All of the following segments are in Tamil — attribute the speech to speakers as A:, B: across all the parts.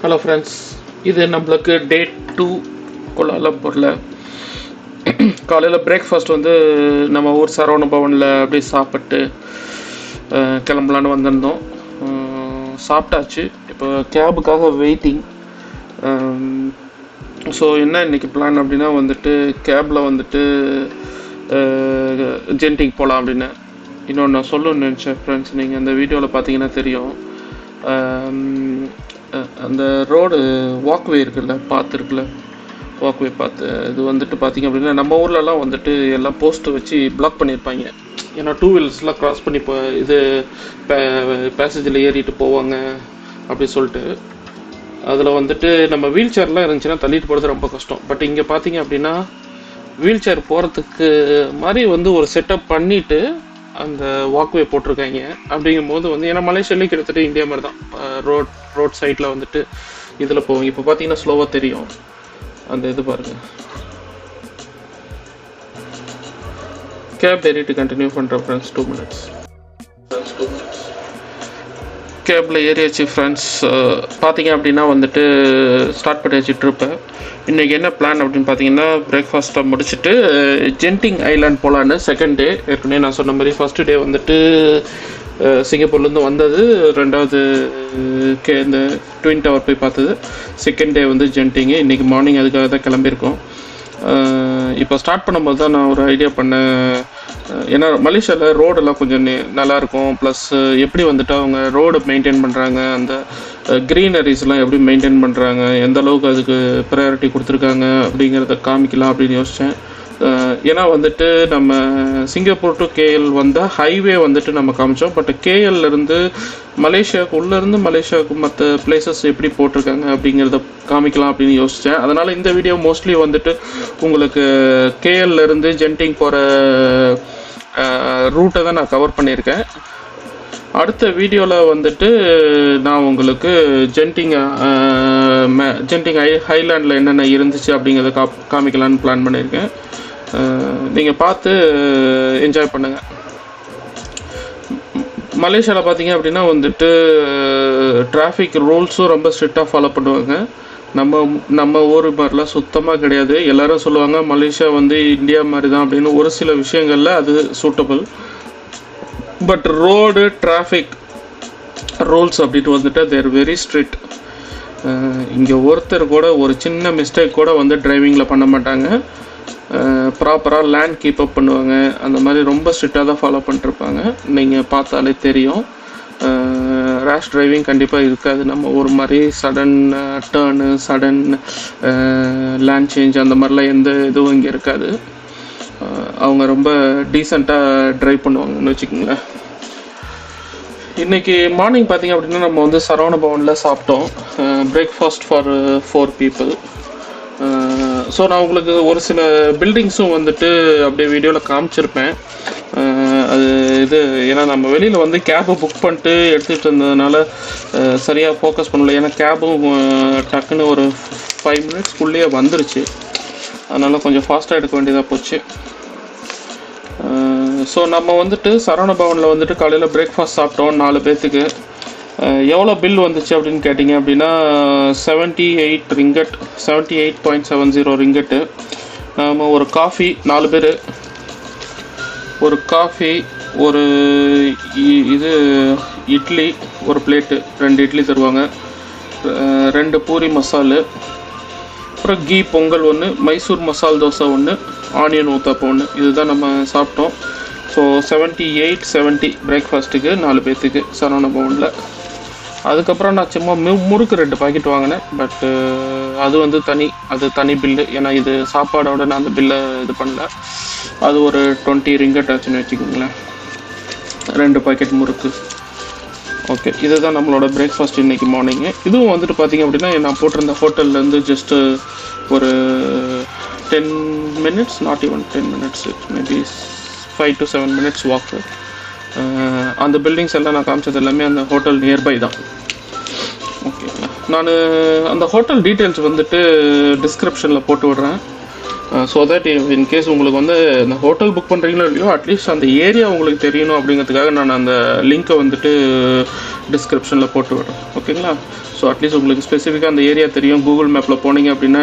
A: ஹலோ ஃப்ரெண்ட்ஸ், இது நம்மளுக்கு டே 2 கோலாலம்பூரில். காலையில் பிரேக்ஃபாஸ்ட் வந்து நம்ம ஊர் சரவண பவனில் அப்படியே சாப்பிட்டு கிளம்பலான்னு வந்திருந்தோம். சாப்பிட்டாச்சு. இப்போ கேபுக்காக வெயிட்டிங். ஸோ என்ன இன்றைக்கி பிளான் அப்படின்னா வந்துட்டு கேபில் வந்துட்டு ஜென்டிங் போகலாம் அப்படின்னு. இன்னொன்று நான் சொல்லணும்னு நினச்சேன் ஃப்ரெண்ட்ஸ், நீங்கள் அந்த வீடியோவில் பார்த்தீங்கன்னா தெரியும். அந்த ரோடு வாக்வே இருக்குல்ல, பார்த்துருக்குல்ல, வாக்வே பார்த்து இது வந்துட்டு பார்த்திங்க அப்படின்னா நம்ம ஊர்லலாம் வந்துட்டு எல்லாம் போஸ்ட்டு வச்சு பிளாக் பண்ணியிருப்பாங்க. ஏன்னா 2 வீலர்ஸ்லாம் க்ராஸ் பண்ணி இது பேசேஜில் ஏறிட்டு போவாங்க அப்படி சொல்லிட்டு. அதில் வந்துட்டு நம்ம வீல் சேர்லாம் இருந்துச்சுன்னா தள்ளிட்டு போகிறது ரொம்ப கஷ்டம். பட் இங்கே பார்த்தீங்க அப்படின்னா வீல் சேர் போகிறதுக்கு மாதிரி வந்து ஒரு செட்டப் பண்ணிவிட்டு அந்த வாக்வே போட்டிருக்காங்க. அப்படிங்கும்போது வந்து ஏன்னா மலேசியாலேயும் கிட்டத்தட்ட இந்தியா மாதிரி தான் ரோட் சைடில் வந்துட்டு இதில் போவோம். இப்போ பார்த்தீங்கன்னா ஸ்லோவாக தெரியும் அந்த இது பாருங்கள். கேப் ஏறிட்டு கண்டினியூ பண்ணுறேன் ஃப்ரெண்ட்ஸ். 2 minutes கேபில் ஏறியாச்சு ஃப்ரெண்ட்ஸ். பார்த்தீங்க அப்படின்னா வந்துட்டு ஸ்டார்ட் பண்ணியாச்சு ட்ரிப்பை. இன்றைக்கி என்ன பிளான் அப்படின்னு பார்த்தீங்கன்னா பிரேக்ஃபாஸ்ட்டை முடிச்சுட்டு ஜென்டிங் ஐலாண்ட் போகலான்னு. செகண்ட் டே ஏற்கனவே நான் சொன்ன மாதிரி ஃபஸ்ட்டு டே வந்துட்டு சிங்கப்பூர்லேருந்து வந்தது, 2வது இந்த ட்வின் டவர் போய் பார்த்தது. செகண்ட் டே வந்து ஜென்டிங்கு. இன்றைக்கி மார்னிங் அதுக்காக தான் கிளம்பியிருக்கோம். இப்போ ஸ்டார்ட் பண்ணும்போது தான் நான் ஒரு ஐடியா பண்ணேன். ஏன்னா மலேசியாவில் ரோடெல்லாம் கொஞ்சம் நல்லாயிருக்கும். ப்ளஸ் எப்படி வந்துட்டு அவங்க ரோடு மெயின்டைன் பண்ணுறாங்க, அந்த க்ரீனரிஸ்லாம் எப்படி மெயின்டைன் பண்ணுறாங்க, எந்த அளவுக்கு அதுக்கு ப்ரையாரிட்டி கொடுத்துருக்காங்க அப்படிங்கிறத காமிக்கலாம் அப்படின்னு யோசித்தேன். ஏன்னா வந்துட்டு நம்ம சிங்கப்பூர் டு கேஎல் வந்த ஹைவே வந்துட்டு நம்ம காமிச்சோம். பட் கேஎல்லேருந்து மலேசியாவுக்கு உள்ளேருந்து மலேசியாவுக்கு மற்ற பிளேசஸ் எப்படி போட்டிருக்காங்க அப்படிங்கிறத காமிக்கலாம் அப்படின்னு யோசித்தேன். அதனால் இந்த வீடியோ மோஸ்ட்லி வந்துட்டு உங்களுக்கு கேஎல்லேருந்து ஜென்டிங் போகிற ரூட்டை தான் நான் கவர் பண்ணியிருக்கேன். அடுத்த வீடியோவில் வந்துட்டு நான் உங்களுக்கு ஜென்டிங் ஹைலாண்டில் என்னென்ன இருந்துச்சு அப்படிங்கிறத காமிக்கலான்னு பிளான் பண்ணியிருக்கேன். நீங்கள் பார்த்து என்ஜாய் பண்ணுங்கள். மலேசியாவில் பார்த்தீங்க அப்படின்னா வந்துட்டு டிராஃபிக் ரூல்ஸும் ரொம்ப ஸ்ட்ரிக்டாக ஃபாலோ பண்ணுவாங்க. நம்ம ஊர் மாதிரிலாம் சுத்தமாக கிடையாது. எல்லோரும் சொல்லுவாங்க மலேசியா வந்து இந்தியா மாதிரி தான் அப்படின்னு. ஒரு சில விஷயங்களில் அது suitable. But road traffic rules அப்படின்ட்டு வந்துட்டு தேர் வெரி ஸ்ட்ரிக்ட். இங்கே ஒருத்தர் கூட ஒரு சின்ன மிஸ்டேக் கூட வந்து டிரைவிங்கில் பண்ண மாட்டாங்க. ப்ராப்பராக லேண்ட் கீப்பப் பண்ணுவாங்க. அந்த மாதிரி ரொம்ப ஸ்ட்ரிக்டாக தான் ஃபாலோ பண்ணிட்டுருப்பாங்க. நீங்கள் பார்த்தாலே தெரியும். ரேஷ் டிரைவிங் கண்டிப்பாக இருக்காது. நம்ம ஒரு மாதிரி சடன் டேர்னு, சடன் லேண்ட் சேஞ்ச் அந்த மாதிரிலாம் எந்த இதுவும் இங்கே இருக்காது. அவங்க ரொம்ப டீசெண்டாக ட்ரைவ் பண்ணுவாங்கன்னு வச்சுக்கோங்களேன். இன்றைக்கி மார்னிங் பார்த்திங்க அப்படின்னா நம்ம வந்து சரவண பவனில் சாப்பிட்டோம். Breakfast for 4 people. ஸோ நான் உங்களுக்கு ஒரு சில பில்டிங்ஸும் வந்துட்டு அப்படியே வீடியோவில் காமிச்சிருப்பேன். அது இது ஏன்னா நம்ம வெளியில் வந்து கேபை புக் பண்ணிட்டு எடுத்துகிட்டு இருந்ததுனால சரியாக ஃபோக்கஸ் பண்ணல. ஏன்னா கேபும் டக்குன்னு ஒரு 5 minutesக்குள்ளேயே வந்துருச்சு. அதனால் கொஞ்சம் ஃபாஸ்ட்டாக எடுக்க வேண்டியதாக போச்சு. ஸோ நம்ம வந்துட்டு சரவண பவனில் வந்துட்டு காலையில் பிரேக்ஃபாஸ்ட் சாப்பிட்டோம் 4 பேர்த்துக்கு. எவ்வளோ பில் வந்துச்சு அப்படின்னு கேட்டிங்க அப்படின்னா 78 ringgit, 78.70 ringgit. நம்ம ஒரு காஃபி 4 பேர், ஒரு காஃபி, ஒரு இது இட்லி ஒரு பிளேட்டு, 2 இட்லி தருவாங்க, 2 பூரி மசாலு, அப்புறம் கீ பொங்கல் 1, மைசூர் மசால் தோசை 1, ஆனியன் ஊத்தாப்பம் 1. இதுதான் நம்ம சாப்பிட்டோம். ஸோ 78.70 பிரேக்ஃபாஸ்ட்டுக்கு 4 பேர்த்துக்கு சரவண பவனில். அதுக்கப்புறம் நான் சும்மா முறுக்கு 2 பாக்கெட் வாங்கினேன். பட்டு அது வந்து தனி பில்லு. ஏன்னா இது சாப்பாடோட நான் அந்த பில்லை இது பண்ணல. அது ஒரு 20 ringgit ஆச்சுன்னு வச்சுக்கோங்களேன், 2 பாக்கெட் முறுக்கு. ஓகே, இதுதான் நம்மளோட பிரேக்ஃபாஸ்ட் இன்றைக்கி மார்னிங்கு. இதுவும் வந்துட்டு பார்த்திங்க அப்படின்னா நான் போட்டிருந்த ஹோட்டல்லேருந்து ஜஸ்ட்டு ஒரு 10 minutes, not even 10 minutes, maybe 5 to 7 minutes வாக்கு. அந்த பில்டிங்ஸ் எல்லாம் நான் காமிச்சது எல்லாமே அந்த ஹோட்டல் நியர்பை தான். ஓகேங்களா, நான் அந்த ஹோட்டல் டீட்டெயில்ஸ் வந்துட்டு டிஸ்கிரிப்ஷனில் போட்டு விடுறேன். ஸோ தட் இன்கேஸ் உங்களுக்கு வந்து இந்த ஹோட்டல் புக் பண்ணுறீங்களோ இல்லையோ, அட்லீஸ்ட் அந்த ஏரியா உங்களுக்கு தெரியணும் அப்படிங்கிறதுக்காக நான் அந்த லிங்க்கை வந்துட்டு டிஸ்கிரிப்ஷனில் போட்டு விடுறேன், ஓகேங்களா? ஸோ அட்லீஸ்ட் உங்களுக்கு ஸ்பெசிஃபிக்காக அந்த ஏரியா தெரியும். கூகுள் மேப்பில் போனீங்க அப்படின்னா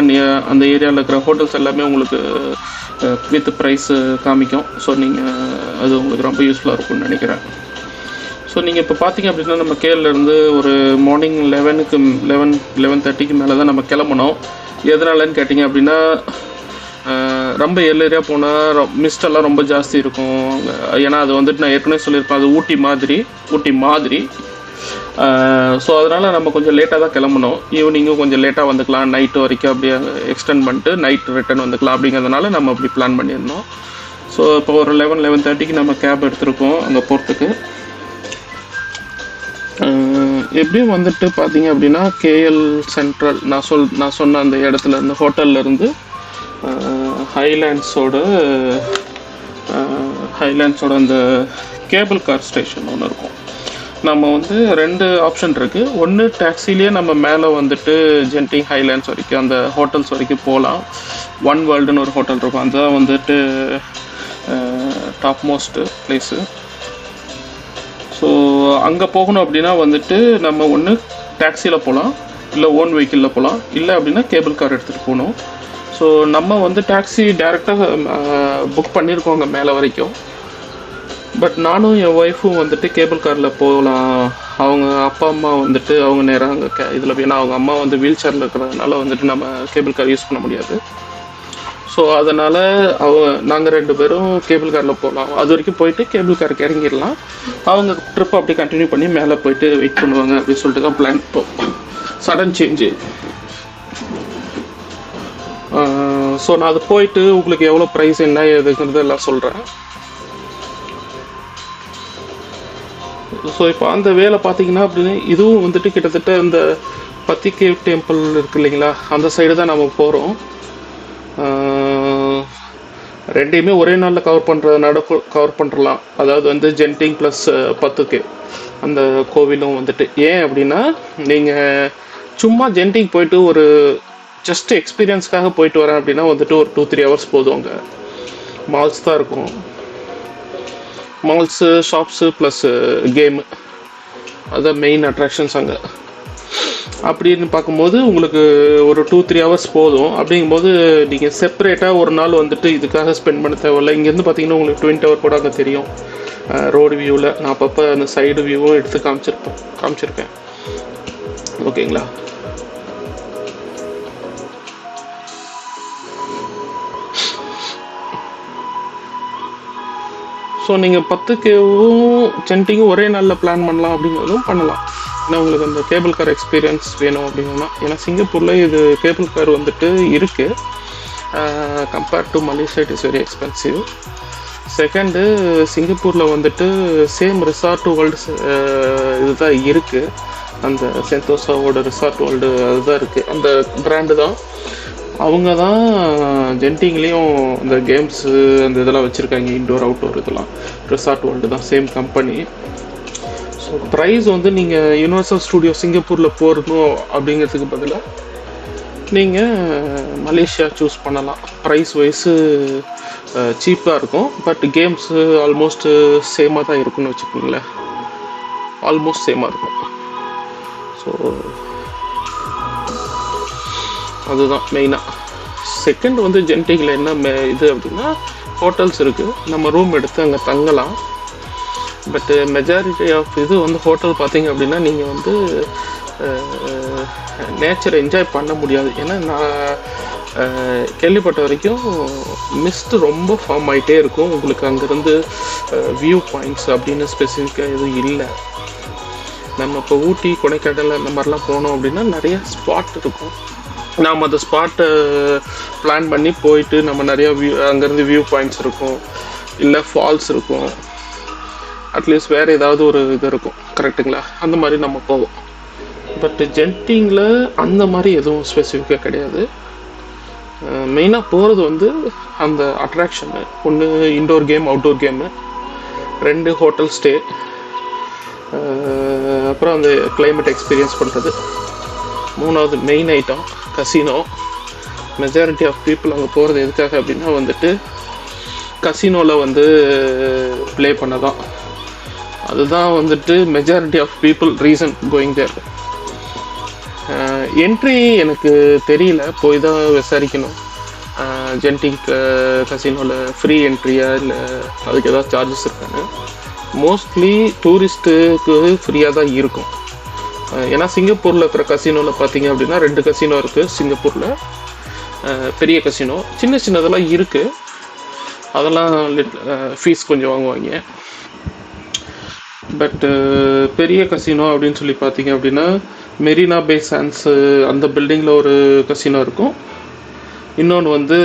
A: அந்த ஏரியாவில் இருக்கிற ஹோட்டல்ஸ் எல்லாமே உங்களுக்கு வித் ப்ரைஸு காமிக்கும். ஸோ நீங்கள் அது உங்களுக்கு ரொம்ப யூஸ்ஃபுல்லாக இருக்கும்னு நினைக்கிறேன். ஸோ நீங்கள் இப்போ பார்த்தீங்க அப்படின்னா நம்ம கேரளிலேருந்து ஒரு மார்னிங் 11:30 மேலே தான் நம்ம கிளம்பணும். எதனாலன்னு கேட்டிங்க அப்படின்னா ரொம்ப ஏரியா போனால் மிஸ்டெல்லாம் ரொம்ப ஜாஸ்தி இருக்கும். ஏன்னா அது வந்துட்டு நான் ஏற்கனவே சொல்லியிருப்பேன், அது ஊட்டி மாதிரி. ஸோ அதனால் நம்ம கொஞ்சம் லேட்டாக தான் கிளம்பணும். ஈவினிங்கும் கொஞ்சம் லேட்டாக வந்துக்கலாம், நைட்டு வரைக்கும் அப்படியே எக்ஸ்டெண்ட் பண்ணிட்டு நைட் ரிட்டர்ன் வந்துக்கலாம். அப்படிங்கிறதுனால நம்ம அப்படி பிளான் பண்ணியிருந்தோம். ஸோ இப்போ ஒரு 11:30 நம்ம கேப் எடுத்திருக்கோம் அங்கே போகிறதுக்கு. எப்படியும் வந்துட்டு பார்த்தீங்க அப்படின்னா கேஎல் சென்ட்ரல் நான் சொன்ன அந்த இடத்துல இருந்து ஹோட்டல்லேருந்து ஹைலேண்ட்ஸோட அந்த கேபிள் கார் ஸ்டேஷன் ஒன்று இருக்கும். நம்ம வந்து 2 ஆப்ஷன் இருக்குது. ஒன்று டாக்ஸிலேயே நம்ம மேலே வந்துட்டு ஜென்டிங் ஹைலேண்ட்ஸ் வரைக்கும் அந்த ஹோட்டல்ஸ் வரைக்கும் போகலாம். ஒன் வேர்ல்டுன்னு ஒரு ஹோட்டல் இருக்கும், அதுதான் வந்துட்டு டாப் மோஸ்ட்டு பிளேஸு. ஸோ அங்கே போகணும் அப்படின்னா வந்துட்டு நம்ம ஒன்று டாக்ஸியில் போகலாம், இல்லை ஓன் வெஹிக்கிளில் போகலாம், இல்லை அப்படின்னா கேபிள் கார் எடுத்துகிட்டு போகணும். ஸோ நம்ம வந்து டாக்ஸி டேரெக்டாக புக் பண்ணியிருக்கோம் அங்கே மேலே வரைக்கும். பட் நானும் என் ஒய்ஃபும் வந்துட்டு கேபிள் காரில் போகலாம். அவங்க அப்பா அம்மா வந்துட்டு அவங்க நேராக அங்கே இதில், ஏன்னா அவங்க அம்மா வந்து வீல் சேரில் இருக்கிறதுனால வந்துட்டு நம்ம கேபிள் கார் யூஸ் பண்ண முடியாது. ஸோ அதனால் நாங்கள் 2 பேரும் கேபிள் காரில் போகலாம். அது வரைக்கும் போயிட்டு கேபிள் காருக்கு இறங்கிடலாம். அவங்க ட்ரிப் அப்படி கண்டினியூ பண்ணி மேலே போயிட்டு வெயிட் பண்ணுவாங்க அப்படின்னு சொல்லிட்டு தான் பிளான். Sudden change. ஸோ நான் அது போயிட்டு உங்களுக்கு எவ்வளோ ப்ரைஸ் என்ன எதுங்கிறது எல்லாம் சொல்கிறேன். ஸோ இப்போ அந்த வேலை பார்த்தீங்கன்னா அப்படின்னு இதுவும் வந்துட்டு கிட்டத்தட்ட இந்த பத்திகே டெம்பிள் இருக்கு இல்லைங்களா, அந்த சைடு தான் நம்ம போகிறோம். 2யுமே ஒரே நாளில் கவர் பண்ணுறலாம். அதாவது வந்து ஜென்டிங் ப்ளஸ் பத்துகே அந்த கோவிலும் வந்துட்டு. ஏன் அப்படின்னா நீங்கள் சும்மா ஜென்டிங் போயிட்டு ஒரு ஜஸ்ட் எக்ஸ்பீரியன்ஸ்க்காக போயிட்டு வரேன் அப்படின்னா வந்துட்டு ஒரு 2-3 ஹவர்ஸ் போதும். அங்கே மால்ஸ் தான் இருக்கும், மால்ஸு ஷாப்ஸு ப்ளஸ் கேமு, அதுதான் மெயின் அட்ராக்ஷன்ஸ் அங்கே. அப்படின்னு பார்க்கும்போது உங்களுக்கு ஒரு 2-3 ஹவர்ஸ் போதும். அப்படிங்கும்போது நீங்கள் செப்பரேட்டாக ஒரு நாள் வந்துட்டு இதுக்காக ஸ்பெண்ட் பண்ண தேவையில்லை. இங்கேருந்து பார்த்தீங்கன்னா உங்களுக்கு ட்வின் டவர் கூட அங்கே தெரியும் ரோடு வியூவில். நான் அப்பப்போ அந்த சைடு வியூவும் எடுத்து காமிச்சிருக்கேன், ஓகேங்களா? ஸோ நீங்கள் பத்துகேவும் ஜென்டிங்கும் ஒரே நாளில் பிளான் பண்ணலாம் அப்படிங்கிறதும் பண்ணலாம். ஏன்னா உங்களுக்கு அந்த கேபிள் கார் எக்ஸ்பீரியன்ஸ் வேணும் அப்படின்னா. ஏன்னா சிங்கப்பூரில் இது கேபிள் கார் வந்துட்டு இருக்குது. Compared to Malaysia it is very expensive. Second, சிங்கப்பூரில் வந்துட்டு சேம் ரிசார்ட் வேர்ல்டு இதுதான் இருக்குது. அந்த சென்தோசாவோட ரிசார்ட் வேர்ல்டு அதுதான் இருக்குது, அந்த பிராண்டு தான். அவங்க தான் ஜென்டிங்லேயும் இந்த கேம்ஸு அந்த இதெல்லாம் வச்சுருக்காங்க, இன்டோர் அவுட்டோர் இதெல்லாம். ரிசார்ட் வேர்ல்டு தான், சேம் கம்பெனி. ஸோ ப்ரைஸ் வந்து நீங்கள் யூனிவர்சல் ஸ்டூடியோ சிங்கப்பூரில் போகணும் அப்படிங்கிறதுக்கு பதிலாக நீங்கள் மலேசியா சூஸ் பண்ணலாம். ப்ரைஸ் வைஸு சீப்பாக இருக்கும். பட் கேம்ஸு ஆல்மோஸ்ட்டு சேமாக தான் இருக்குன்னு வச்சுக்கோங்களேன். ஆல்மோஸ்ட் சேமாக இருக்கும். ஸோ அதுதான் மெயினாக. செகண்ட் வந்து ஜென்டிங்கில் என்ன இது அப்படின்னா ஹோட்டல்ஸ் இருக்குது, நம்ம ரூம் எடுத்து அங்கே தங்கலாம். பட்டு மெஜாரிட்டி ஆஃப் இது வந்து ஹோட்டல் பார்த்தீங்க அப்படின்னா நீங்கள் வந்து நேச்சரை என்ஜாய் பண்ண முடியாது. ஏன்னா நான் கேள்விப்பட்ட வரைக்கும் மிஸ்ட்டு ரொம்ப ஃபார்ம் ஆகிட்டே இருக்கும். உங்களுக்கு அங்கேருந்து வியூ பாயிண்ட்ஸ் அப்படின்னு ஸ்பெசிஃபிக்காக எதுவும் இல்லை. நம்ம இப்போ ஊட்டி கொடைக்கானல் அந்த மாதிரிலாம் போனோம் அப்படின்னா நிறைய ஸ்பாட் இருக்கும். நாம் அந்த ஸ்பாட்டை பிளான் பண்ணி போயிட்டு நம்ம நிறையா அங்கேருந்து வியூ பாயிண்ட்ஸ் இருக்கும், இல்லை ஃபால்ஸ் இருக்கும், அட்லீஸ்ட் வேறு ஏதாவது ஒரு இது இருக்கும், கரெக்டுங்களா? அந்த மாதிரி நம்ம போவோம். பட் ஜென்டிங்கில் அந்த மாதிரி எதுவும் ஸ்பெசிஃபிக்காக கிடையாது. மெயினாக போகிறது வந்து அந்த அட்ராக்ஷனு. ஒன்று indoor game, outdoor game, 2 hotel stay, அப்புறம் அந்த கிளைமேட் எக்ஸ்பீரியன்ஸ் பண்ணுறது, 3வது main item casino. Majority of people அங்கே போகிறது எதுக்காக அப்படின்னா வந்துட்டு கசினோவில் வந்து ப்ளே பண்ண தான். அதுதான் வந்துட்டு majority of people reason going there. Entry எனக்கு தெரியல, போய் தான் விசாரிக்கணும். ஜென்டிக் கசினோவில் ஃப்ரீ என்ட்ரியா இல்லை அதுக்கு ஏதாவது சார்ஜஸ் இருக்காங்க. மோஸ்ட்லி டூரிஸ்ட்டுக்கு ஃப்ரீயாக தான் இருக்கும். ஏன்னா சிங்கப்பூரில் இருக்கிற கசினோவில் பார்த்தீங்க அப்படின்னா 2 கசினோ இருக்குது சிங்கப்பூரில். பெரிய கசினோ, சின்ன சின்னதெல்லாம் இருக்குது, அதெல்லாம் ஃபீஸ் கொஞ்சம் வாங்குவாங்க. பட்டு பெரிய கசினோ அப்படின்னு சொல்லி பார்த்தீங்க அப்படின்னா மெரினா பே சான்ஸு அந்த பில்டிங்கில் ஒரு கசினோ இருக்கும். இன்னொன்று வந்து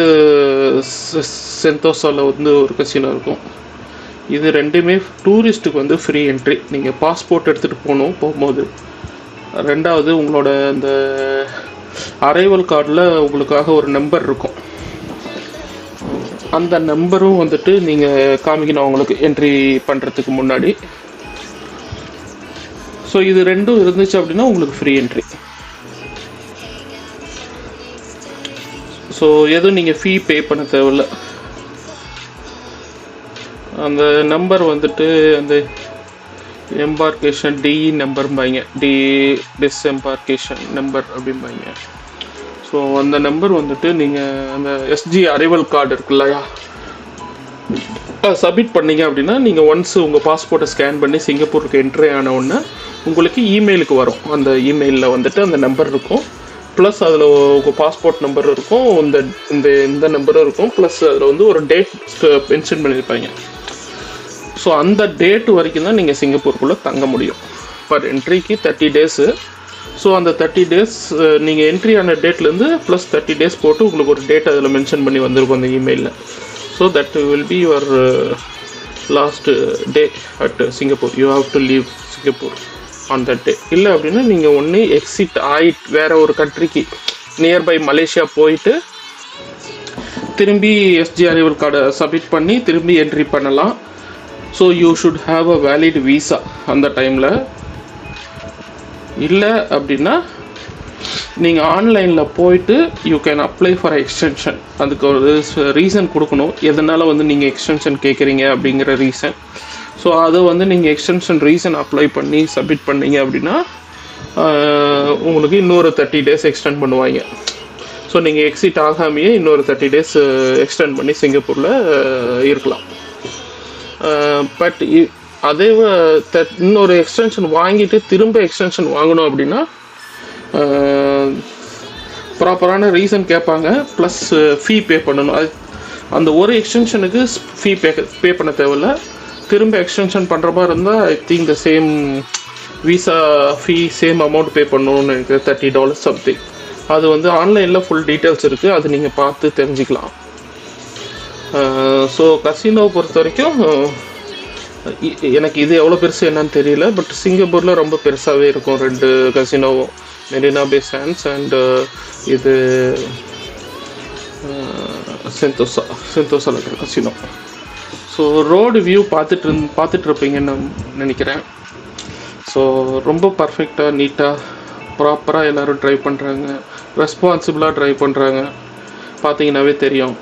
A: சென்தோசாவில் வந்து ஒரு கசினோ இருக்கும். இது ரெண்டுமே டூரிஸ்ட்டுக்கு வந்து ஃப்ரீ என்ட்ரி. நீங்கள் பாஸ்போர்ட் எடுத்துகிட்டு போகும்போது. ரெண்டாவது உங்களோட அந்த அரைவல் கார்டில் உங்களுக்காக ஒரு நம்பர் இருக்கும். அந்த நம்பரும் வந்துட்டு நீங்கள் காமிக்கணும் அவங்களுக்கு என்ட்ரி பண்ணுறதுக்கு முன்னாடி. ஸோ இது ரெண்டும் இருந்துச்சு அப்படின்னா உங்களுக்கு ஃப்ரீ என்ட்ரி. ஸோ எதுவும் நீங்கள் ஃபீ பே பண்ண தேவையில்ல. அந்த நம்பர் வந்துட்டு அந்த எம்பார்கேஷன் டிஇ நம்பர்பாங்க, டிஸ்எம்பார்கேஷன் நம்பர் அப்படிம்பாங்க. ஸோ அந்த நம்பர் வந்துட்டு நீங்கள் அந்த எஸ்ஜி அரைவல் கார்டு இருக்கு இல்லையா, சப்மிட் பண்ணீங்க அப்படின்னா நீங்கள் ஒன்ஸ் உங்கள் பாஸ்போர்ட்டை ஸ்கேன் பண்ணி சிங்கப்பூருக்கு என்ட்ரி ஆன உடனே உங்களுக்கு இமெயிலுக்கு வரும். அந்த இமெயிலில் வந்துட்டு அந்த நம்பர் இருக்கும், ப்ளஸ் அதில் உங்கள் பாஸ்போர்ட் நம்பர் இருக்கும், இந்த நம்பரும் இருக்கும், ப்ளஸ் அதில் வந்து ஒரு டேட் மென்ஷன் பண்ணியிருப்பாங்க. ஸோ அந்த டேட்டு வரைக்கும் தான் நீங்கள் சிங்கப்பூருக்குள்ளே தங்க முடியும். Per என்ட்ரிக்கு 30 days. ஸோ அந்த 30 டேஸ் நீங்கள் என்ட்ரி ஆன டேட்லேருந்து ப்ளஸ் 30 டேஸ் போட்டு உங்களுக்கு ஒரு டேட் அதில் மென்ஷன் பண்ணி வந்திருக்கும் அந்த இமெயிலில். So that will be your last day at Singapore. You have to leave Singapore on that day. இல்லை அப்படின்னா நீங்கள் ஒன்று எக்ஸிட் ஆகிட்டு வேறு ஒரு கண்ட்ரிக்கு நியர்பை மலேசியா போயிட்டு திரும்பி எஸ்ஜி அரைவல் கார்டை சப்மிட் பண்ணி திரும்பி என்ட்ரி பண்ணலாம். So you should have a valid visa அந்த டைமில். இல்லை அப்படின்னா நீங்கள் ஆன்லைனில் போயிட்டு you can apply for extension. அதுக்கு ஒரு ரீசன் கொடுக்கணும், எதனால் வந்து நீங்கள் எக்ஸ்டென்ஷன் கேட்குறீங்க அப்படிங்கிற ரீசன். ஸோ அதை வந்து நீங்கள் எக்ஸ்டென்ஷன் ரீசன் அப்ளை பண்ணி சப்மிட் பண்ணீங்க அப்படின்னா உங்களுக்கு இன்னொரு 30 டேஸ் எக்ஸ்டெண்ட் பண்ணுவாங்க. ஸோ நீங்கள் எக்ஸிட் ஆகாமையே இன்னொரு 30 டேஸ் எக்ஸ்டெண்ட் பண்ணி சிங்கப்பூரில் இருக்கலாம். பட் அதே இன்னொரு எக்ஸ்டென்ஷன் வாங்கிட்டு திரும்ப எக்ஸ்டென்ஷன் வாங்கணும் அப்படின்னா ப்ராப்பரான ரீசன் கேட்பாங்க, ப்ளஸ் ஃபீ பே பண்ணணும். அது அந்த ஒரு எக்ஸ்டென்ஷனுக்கு ஃபீ பே பண்ண தேவையில்ல. திரும்ப எக்ஸ்டென்ஷன் பண்ணுற மாதிரி இருந்தால் I think the same visa fee same amount pay பண்ணணும்னு எனக்கு $30 சம்திங். அது வந்து ஆன்லைனில் ஃபுல் டீட்டெயில்ஸ் இருக்குது, அது நீங்கள் பார்த்து தெரிஞ்சுக்கலாம். ஸோ கசினோவை பொறுத்த வரைக்கும் எனக்கு இது எவ்வளோ பெருசு என்னன்னு தெரியல, பட் சிங்கப்பூரில் ரொம்ப பெருசாகவே இருக்கும் 2 கசினோவும், மெரினா பே சான்ஸ் அண்ட் இது சென்தோசாவில் இருக்கிற கசினோ. ஸோ ரோடு வியூ பார்த்துட்ருப்பீங்கன்னு நான் நினைக்கிறேன். ஸோ ரொம்ப பர்ஃபெக்டாக நீட்டாக ப்ராப்பராக எல்லோரும் ட்ரைவ் பண்ணுறாங்க, ரெஸ்பான்சிபிளாக ட்ரைவ் பண்ணுறாங்க. பார்த்தீங்கன்னாவே தெரியும்.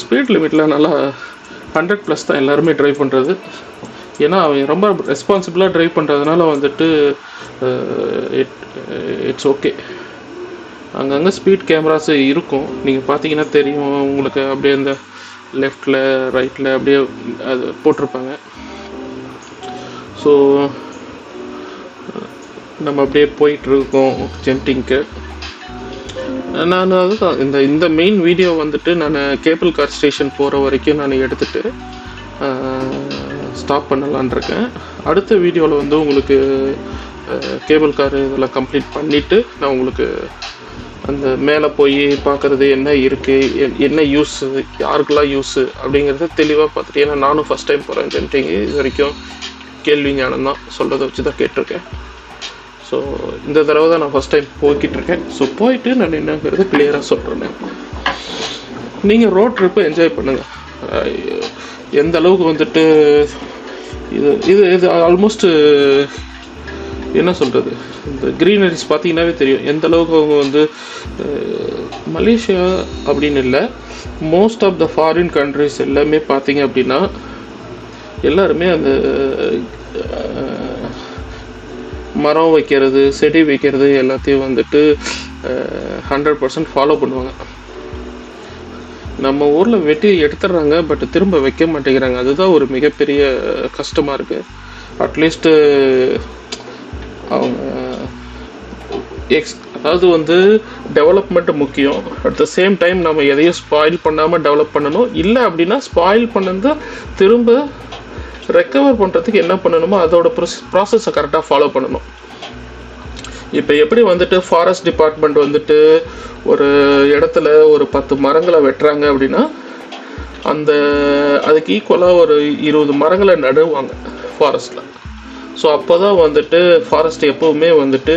A: ஸ்பீட் லிமிட்டில் நல்லா 100+ தான் எல்லாருமே ட்ரைவ் பண்ணுறது. ஏன்னா அவங்க ரொம்ப ரெஸ்பான்சிபிளாக ட்ரைவ் பண்ணுறதுனால வந்துட்டு இட்ஸ் ஓகே. அங்கங்கே ஸ்பீட் கேமராஸ் இருக்கும், நீங்கள் பார்த்தீங்கன்னா தெரியும் உங்களுக்கு. அப்படியே இந்த லெஃப்டில் ரைட்டில் அப்படியே அது போட்டிருப்பாங்க. ஸோ நம்ம அப்படியே போயிட்டுருக்கோம் ஜென்டிங்க்கு. நான் அதுதான் இந்த மெயின் வீடியோ வந்துட்டு நான் கேபிள் கார் ஸ்டேஷன் போகிற வரைக்கும் நான் எடுத்துகிட்டு ஸ்டாப் பண்ணலான் இருக்கேன். அடுத்த வீடியோவில் வந்து உங்களுக்கு கேபிள் கார் இதெல்லாம் கம்ப்ளீட் பண்ணிவிட்டு நான் உங்களுக்கு அந்த மேலே போய் பார்க்குறது என்ன இருக்குது, என்ன யூஸு, யாருக்கெல்லாம் யூஸு அப்படிங்கிறத தெளிவாக பார்த்துட்டு. ஏன்னா நானும் ஃபஸ்ட் டைம் போகிறேன் ஜென்டிங்கு. இது வரைக்கும் கேள்வி ஞானம் தான், சொல்கிறத வச்சு தான் கேட்டிருக்கேன். ஸோ இந்த தடவை தான் நான் ஃபஸ்ட் டைம் போய்கிட்டு இருக்கேன். ஸோ போயிட்டு நான் என்னங்கிறது கிளியராக சொல்கிறேன். நீங்கள் ரோட் ட்ரிப்பை என்ஜாய் பண்ணுங்கள். எந்த அளவுக்கு வந்துட்டு இது இது இது ஆல்மோஸ்ட்டு என்ன சொல்கிறது, இந்த க்ரீனரிஸ் பார்த்தீங்கன்னாவே தெரியும் எந்த அளவுக்கு அவங்க வந்து மலேசியா அப்படின்னு இல்லை, most of the foreign countries எல்லாமே பார்த்தீங்க அப்படின்னா எல்லாருமே அந்த மரம் வைக்கிறது, செடி வைக்கிறது எல்லாத்தையும் வந்துட்டு 100% ஃபாலோ பண்ணுவாங்க. நம்ம ஊரில் வெட்டி எடுத்துடுறாங்க, பட் திரும்ப வைக்க மாட்டேங்கிறாங்க. அதுதான் ஒரு மிகப்பெரிய கஷ்டமாக இருக்குது. அட்லீஸ்ட்டு அவங்க அதாவது வந்து டெவலப்மெண்ட் முக்கியம். அட் த சேம் டைம் நம்ம எதையும் ஸ்பாயில் பண்ணாமல் டெவலப் பண்ணணும். இல்லை அப்படின்னா ஸ்பாயில் பண்ணது திரும்ப ரெக்கவர் பண்ணுறதுக்கு என்ன பண்ணணுமோ அதோட ப்ராசஸை கரெக்டாக ஃபாலோ பண்ணணும். இப்போ எப்படி வந்துட்டு ஃபாரஸ்ட் டிபார்ட்மெண்ட் வந்துட்டு ஒரு இடத்துல ஒரு 10 மரங்களை வெட்டுறாங்க அப்படின்னா அதுக்கு ஈக்குவலாக ஒரு 20 மரங்களை நடுவாங்க ஃபாரஸ்ட்டில். ஸோ அப்போ தான் வந்துட்டு ஃபாரஸ்ட் எப்போவுமே வந்துட்டு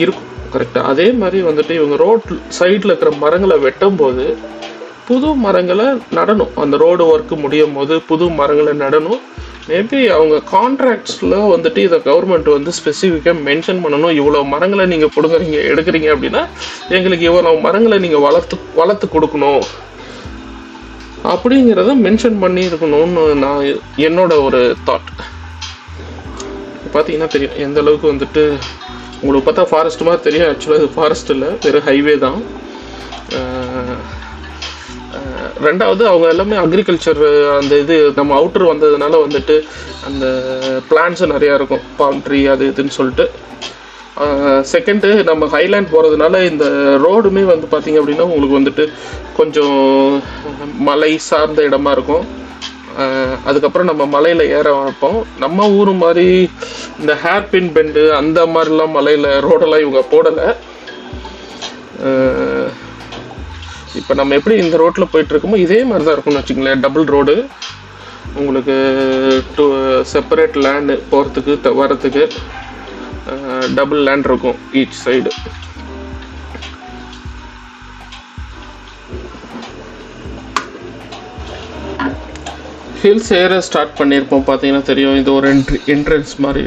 A: இருக்கும் கரெக்டாக. அதே மாதிரி வந்துட்டு இவங்க ரோட் சைடில் இருக்கிற மரங்களை வெட்டும் போது புது மரங்களை நடணும். அந்த ரோடு ஒர்க்கு முடியும் போது புது மரங்களை நடணும். மேபி அவங்க கான்ட்ராக்ட்ஸில் வந்துட்டு இதை கவர்மெண்ட் வந்து ஸ்பெசிஃபிக்காக மென்ஷன் பண்ணணும். இவ்வளோ மரங்களை நீங்கள் கொடுக்குறீங்க எடுக்கிறீங்க அப்படின்னா எங்களுக்கு இவ்வளோ மரங்களை நீங்கள் வளர்த்து கொடுக்கணும் அப்படிங்கிறத மென்ஷன் பண்ணி இருக்கணும்னு நான் என்னோட ஒரு தாட். பார்த்தீங்கன்னா தெரியும் எந்த அளவுக்கு வந்துட்டு உங்களுக்கு பார்த்தா ஃபாரஸ்ட் மாதிரி தெரியும். ஆக்சுவலாக இது ஃபாரஸ்ட் இல்லை, வெறும் ஹைவே தான். ரெண்டாவது அவங்க எல்லாமே அக்ரிகல்ச்சர் அந்த இது நம்ம அவுட்டர் வந்ததுனால வந்துட்டு அந்த பிளான்ஸு நிறையா இருக்கும், பாம் ட்ரீ அது இதுன்னு சொல்லிட்டு. செகண்டு நம்ம ஹைலேண்ட் போகிறதுனால இந்த ரோடுமே வந்து பார்த்திங்க அப்படின்னா உங்களுக்கு வந்துட்டு கொஞ்சம் மலை சார்ந்த இடமா இருக்கும். அதுக்கப்புறம் நம்ம மலையில் ஏற வைப்போம். நம்ம ஊர் மாதிரி இந்த ஹேர்பின் பெண்டு அந்த மாதிரிலாம் மலையில் ரோடெல்லாம் இவங்க போடலை. இப்போ நம்ம எப்படி இந்த ரோட்டில் போயிட்டுருக்கோமோ இதே மாதிரி தான் இருக்கும்னு வச்சுங்களேன். டபுள் ரோடு உங்களுக்கு செப்பரேட் லேண்டு போகிறதுக்கு வரத்துக்கு டபுள் லேண்ட் இருக்கும் ஈச் சைடு. ஹில்ஸ் ஏற ஸ்டார்ட் பண்ணியிருப்போம். பார்த்தீங்கன்னா தெரியும், இது ஒரு என்ட்ரன்ஸ் மாதிரி.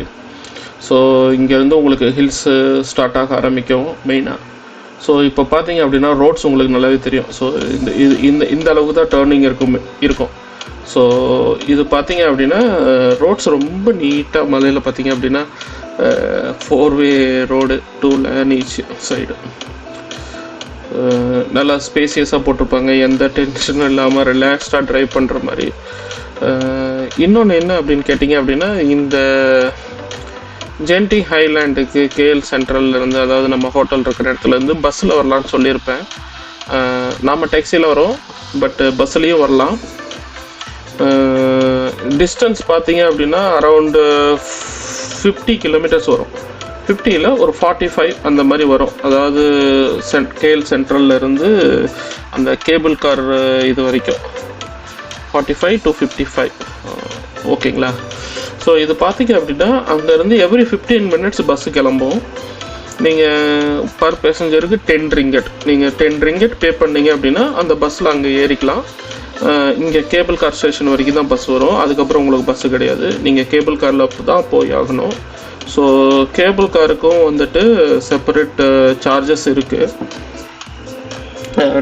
A: ஸோ இங்கேருந்து உங்களுக்கு ஹில்ஸு ஸ்டார்ட் ஆக ஆரம்பிக்கும் மெயினாக. ஸோ இப்போ பார்த்தீங்க அப்படின்னா ரோட்ஸ் உங்களுக்கு நல்லாவே தெரியும். ஸோ இந்த அளவுக்கு தான் டேர்னிங் இருக்கும். ஸோ இது பார்த்தீங்க அப்படின்னா ரோட்ஸ் ரொம்ப நீட்டாக மலையில் பார்த்தீங்க அப்படின்னா 4-வே ரோடு, 2 லேன் ஈச் சைடு. நல்லா ஸ்பேசியஸாக போட்டிருப்பாங்க, எந்த டென்ஷனும் இல்லாமல் ரிலாக்ஸ்டாக ட்ரைவ் பண்ணுற மாதிரி. இன்னொன்று என்ன அப்படின்னு கேட்டிங்க அப்படின்னா இந்த ஜென்டி ஹைலேண்டுக்கு கேஎல் சென்ட்ரல்லேருந்து, அதாவது நம்ம ஹோட்டல் இருக்கிற இடத்துலேருந்து பஸ்ஸில் வரலான்னு சொல்லியிருப்பேன். நாம் டேக்ஸியில் வரோம், பட் பஸ்ஸுலேயும் வரலாம். டிஸ்டன்ஸ் பார்த்தீங்க அப்படின்னா அரவுண்டு 50 கிலோமீட்டர்ஸ் வரும். 50 ஒரு 45 அந்த மாதிரி வரும். அதாவது கேஎல் சென்ட்ரல்லேருந்து அந்த கேபிள் கார் இது வரைக்கும் 45 to 55. ஓகேங்களா? ஸோ இது பார்த்தீங்க அப்படின்னா அங்கேருந்து எவ்ரி 15 மினிட்ஸ் பஸ்ஸு கிளம்பும். நீங்கள் பர் பேசஞ்சருக்கு 10 ரிங்கட், நீங்கள் 10 ரிங்கட் பே பண்ணீங்க அப்படின்னா அந்த பஸ்ஸில் அங்கே ஏறிக்கலாம். இங்கே கேபிள் கார் ஸ்டேஷன் வரைக்கும் தான் பஸ் வரும். அதுக்கப்புறம் உங்களுக்கு பஸ்ஸு கிடையாது, நீங்கள் கேபிள் காரில் தான் போய் ஆகணும். ஸோ கேபிள் காருக்கும் வந்துட்டு செப்பரேட் சார்ஜஸ் இருக்குது,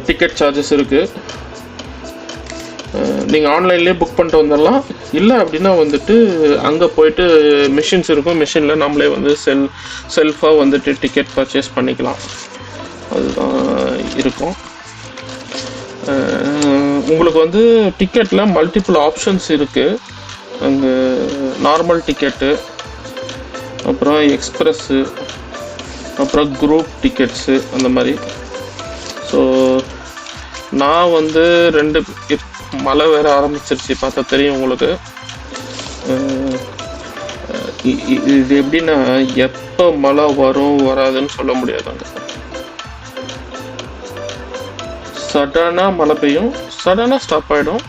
A: டிக்கெட் சார்ஜஸ் இருக்குது. நீங்கள் ஆன்லைன்லேயே புக் பண்ணிட்டு வந்துடலாம். இல்லை அப்படின்னா வந்துட்டு அங்கே போயிட்டு மிஷின்ஸ் இருக்கும், மிஷினில் நம்மளே வந்து செல்ஃபாக வந்துட்டு டிக்கெட் பர்ச்சேஸ் பண்ணிக்கலாம். அதுதான் இருக்கும். உங்களுக்கு வந்து டிக்கெட்டில் மல்டிபிள் ஆப்ஷன்ஸ் இருக்குது. அங்கே நார்மல் டிக்கெட்டு, அப்புறம் எக்ஸ்ப்ரெஸ்ஸு, அப்புறம் குரூப் டிக்கெட்ஸு அந்த மாதிரி. ஸோ நான் வந்து 2 மழை வேறு ஆரம்பிச்சிருச்சு, பார்த்தா தெரியும் உங்களுக்கு. இது எப்படின்னா எப்போ மழை வரும் வராதுன்னு சொல்ல முடியாதாங்க. சடனாக மழை பெய்யும், சடனாக ஸ்டாப் ஆகிடும்,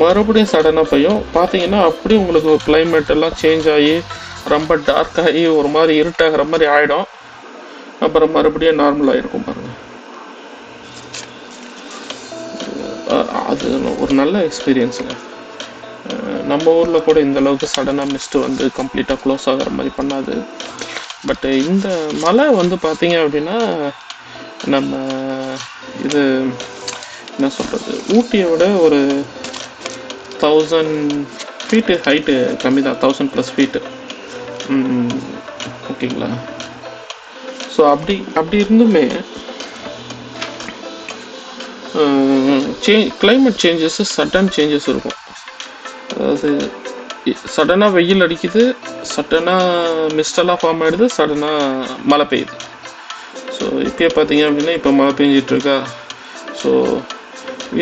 A: மறுபடியும் சடனாக பெய்யும். பார்த்தீங்கன்னா அப்படி உங்களுக்கு கிளைமேட் எல்லாம் சேஞ்ச் ஆகி ரொம்ப டார்க் ஆகி ஒரு மாதிரி இருட்டாகிற மாதிரி ஆகிடும். அப்புறம் மறுபடியும் நார்மல் ஆகிருக்கும் பாருங்கள். அது ஒரு நல்ல எக்ஸ்பீரியன்ஸுங்க. நம்ம ஊரில் கூட இந்த அளவுக்கு சடனாக மிஸ்ட்டு வந்து கம்ப்ளீட்டாக க்ளோஸ் ஆகிற மாதிரி பண்ணாது. பட் இந்த மழை வந்து பார்த்தீங்க அப்படின்னா நம்ம இது என்ன சொல்கிறது, ஊட்டியை விட ஒரு 1000 ஃபீட்டு ஹைட்டு கம்மி தான், 1000+ ஃபீட்டு. ஓகேங்களா? ஸோ அப்படி இருந்துமே கிளைமேட் சேஞ்சஸ், சடன் சேஞ்சஸ் இருக்கும். அதாவது சடனாக வெயில் அடிக்குது, சடனாக மிஸ்டெல்லாம் ஃபார்ம் ஆகிடுது, சடனாக மழை பெய்யுது. ஸோ இப்போயே பார்த்தீங்க அப்படின்னா இப்போ மழை பெஞ்சிட்ருக்கா. ஸோ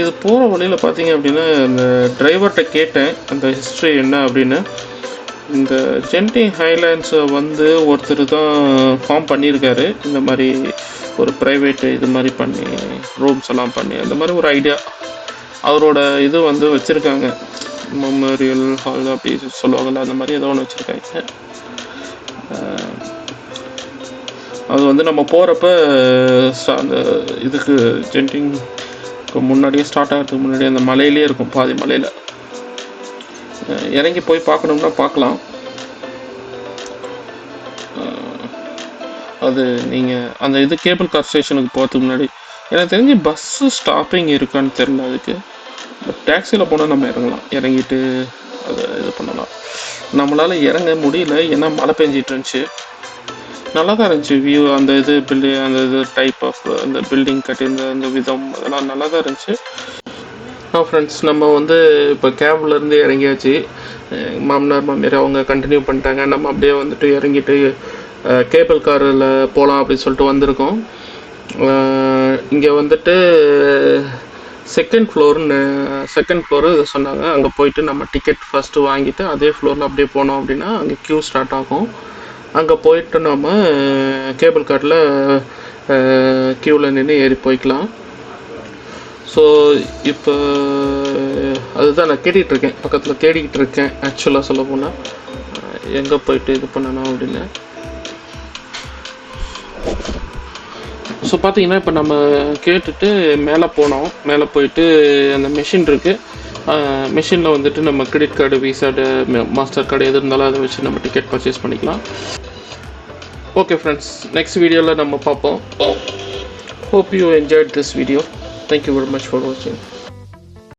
A: இது போகிற வழியில் பார்த்தீங்க அப்படின்னா அந்த டிரைவர்கிட்ட கேட்டேன் அந்த ஹிஸ்ட்ரி என்ன அப்படின்னு. இந்த ஜென்டிங் ஹைலேண்ட்ஸை வந்து ஒருத்தர் தான் ஃபார்ம் பண்ணியிருக்காரு, இந்த மாதிரி ஒரு ப்ரைவேட்டு இது மாதிரி பண்ணி ரூம்ஸ் எல்லாம் பண்ணி அந்த மாதிரி ஒரு ஐடியா அவரோட இது வந்து வச்சுருக்காங்க. மெமோரியல் ஹால் அப்படி சொல்லுவாங்கள்ல, அந்த மாதிரி ஏதோ ஒன்று வச்சுருக்காங்க. அது வந்து நம்ம போகிறப்ப அந்த இதுக்கு ஜென்டிங் முன்னாடியே ஸ்டார்ட் ஆகிறதுக்கு முன்னாடியே அந்த மலையிலே இருக்கும், பாதி மலையில். இறங்கி போய் பார்க்கணும்னா பார்க்கலாம். அது நீங்கள் அந்த இது கேபிள் கார் ஸ்டேஷனுக்கு போகிறதுக்கு முன்னாடி எனக்கு தெரிஞ்சு பஸ்ஸு ஸ்டாப்பிங் இருக்கான்னு தெரில அதுக்கு. பட் டாக்ஸியில் போனால் நம்ம இறங்கலாம், இறங்கிட்டு அதை இது பண்ணலாம். நம்மளால் இறங்க முடியல, ஏன்னா மழை பெஞ்சிட்டு இருந்துச்சு. நல்லா தான் இருந்துச்சு வியூ, அந்த இது அந்த இது டைப் ஆஃப் அந்த பில்டிங் கட்டியிருந்த அந்த விதம் அதெல்லாம் நல்லா தான் இருந்துச்சு. ஃப்ரெண்ட்ஸ், நம்ம வந்து இப்போ கேப்லேருந்து இறங்கியாச்சு. மாமனார் மாமியார் அவங்க கண்டினியூ பண்ணிட்டாங்க. நம்ம அப்படியே வந்துட்டு இறங்கிட்டு கேபிள் காரில் போகலாம் அப்படின்னு சொல்லிட்டு வந்திருக்கோம். இங்கே வந்துட்டு செகண்ட் ஃப்ளோரு சொன்னாங்க. அங்கே போயிட்டு நம்ம டிக்கெட் ஃபஸ்ட்டு வாங்கிட்டு அதே ஃப்ளோரில் அப்படியே போனோம் அப்படின்னா அங்கே க்யூ ஸ்டார்ட் ஆகும். அங்கே போயிட்டு நம்ம கேபிள் காரில் க்யூவில் நின்று ஏறி போய்க்கலாம். ஸோ இப்போ அதுதான் நான் கேட்டுக்கிட்டு பக்கத்தில் தேடிக்கிட்டு இருக்கேன். ஆக்சுவலாக சொல்ல போனால் எங்கே போயிட்டு இது பண்ணணும் அப்படின்னு. ஸோ பார்த்தீங்கன்னா இப்போ நம்ம கேட்டுட்டு மேலே போனோம். மேலே போயிட்டு அந்த மெஷின் இருக்குது. மெஷினில் வந்துட்டு நம்ம credit card, visa, master card எது இருந்தாலும் அதை வச்சு நம்ம டிக்கெட் பர்ச்சேஸ் பண்ணிக்கலாம். ஓகே ஃப்ரெண்ட்ஸ், நெக்ஸ்ட் வீடியோவில் நம்ம பார்ப்போம். Hope you enjoyed this video. Thank you very much for watching.